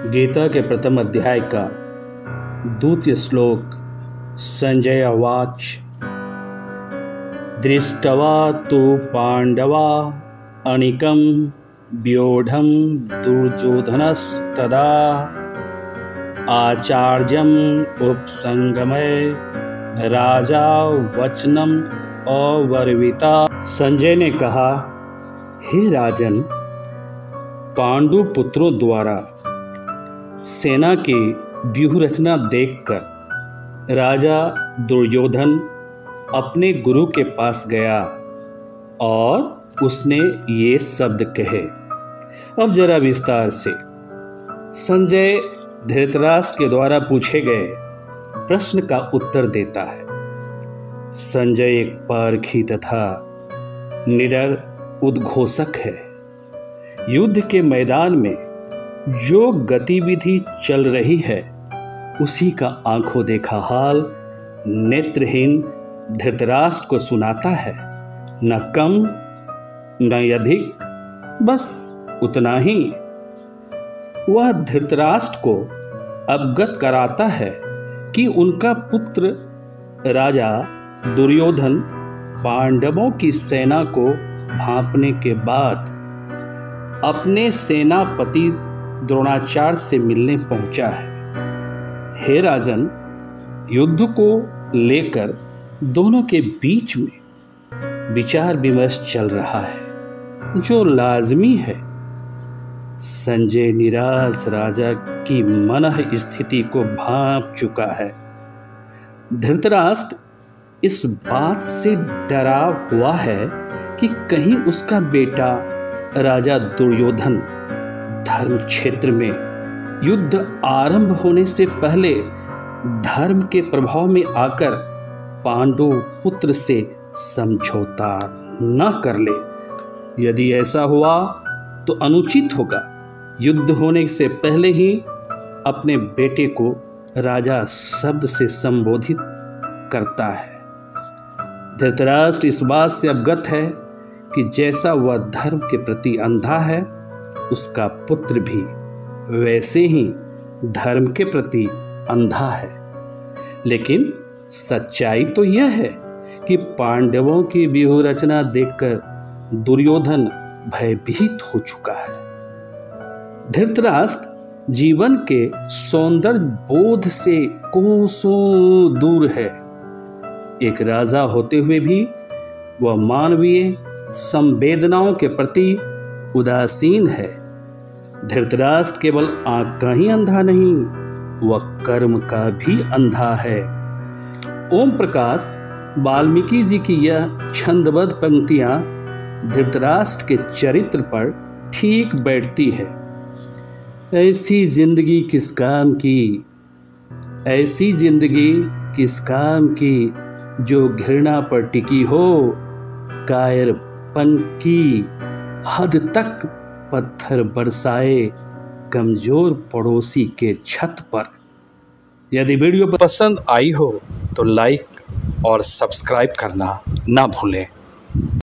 गीता के प्रथम अध्याय का द्वितीय श्लोक। संजय उवाच दृष्ट्वा तु पांडवा अनिकं व्यूढं दुर्योधनस्तदा आचार्यम् उपसंगमय राजा वचनम अवर्विता। संजय ने कहा, हे राजन, पांडु पुत्रों द्वारा सेना की व्यूह रचना देखकर राजा दुर्योधन अपने गुरु के पास गया और उसने ये शब्द कहे। अब जरा विस्तार से संजय धृतराष्ट्र के द्वारा पूछे गए प्रश्न का उत्तर देता है। संजय एक पारखी तथा निडर उद्घोषक है। युद्ध के मैदान में जो गतिविधि चल रही है उसी का आंखों देखा हाल नेत्रहीन धृतराष्ट्र को सुनाता है। न कम न अधिक, बस उतना ही। वह धृतराष्ट्र को अवगत कराता है कि उनका पुत्र राजा दुर्योधन पांडवों की सेना को भांपने के बाद अपने सेनापति द्रोणाचार्य से मिलने पहुंचा है। हे राजन, युद्ध को लेकर दोनों के बीच में विचार विमर्श चल रहा है, जो लाजमी है। संजय निराश राजा की मनः स्थिति को भांप चुका है। धृतराष्ट्र इस बात से डरा हुआ है कि कहीं उसका बेटा राजा दुर्योधन धर्म क्षेत्र में युद्ध आरंभ होने से पहले धर्म के प्रभाव में आकर पांडु पुत्र से समझौता न कर ले। यदि ऐसा हुआ तो अनुचित होगा। युद्ध होने से पहले ही अपने बेटे को राजा शब्द से संबोधित करता है। धृतराष्ट्र इस बात से अवगत है कि जैसा वह धर्म के प्रति अंधा है, उसका पुत्र भी वैसे ही धर्म के प्रति अंधा है। लेकिन सच्चाई तो यह है कि पांडवों की व्यूह रचना देखकर दुर्योधन भयभीत हो चुका है। धृतराष्ट्र जीवन के सौंदर्य बोध से कोसों दूर है। एक राजा होते हुए भी वह मानवीय संवेदनाओं के प्रति उदासीन है। धृतराष्ट्र केवल आंख का ही अंधा नहीं, वह कर्म का भी अंधा है। ओम प्रकाश वाल्मीकि जी की यह छंदबद्ध पंक्तियां धृतराष्ट्र के चरित्र पर ठीक बैठती है। ऐसी जिंदगी किस काम की, ऐसी जिंदगी किस काम की, जो घृणा पर टिकी हो, कायरपन की हद तक पत्थर बरसाए कमजोर पड़ोसी के छत पर। यदि वीडियो पसंद आई हो तो लाइक और सब्सक्राइब करना ना भूलें।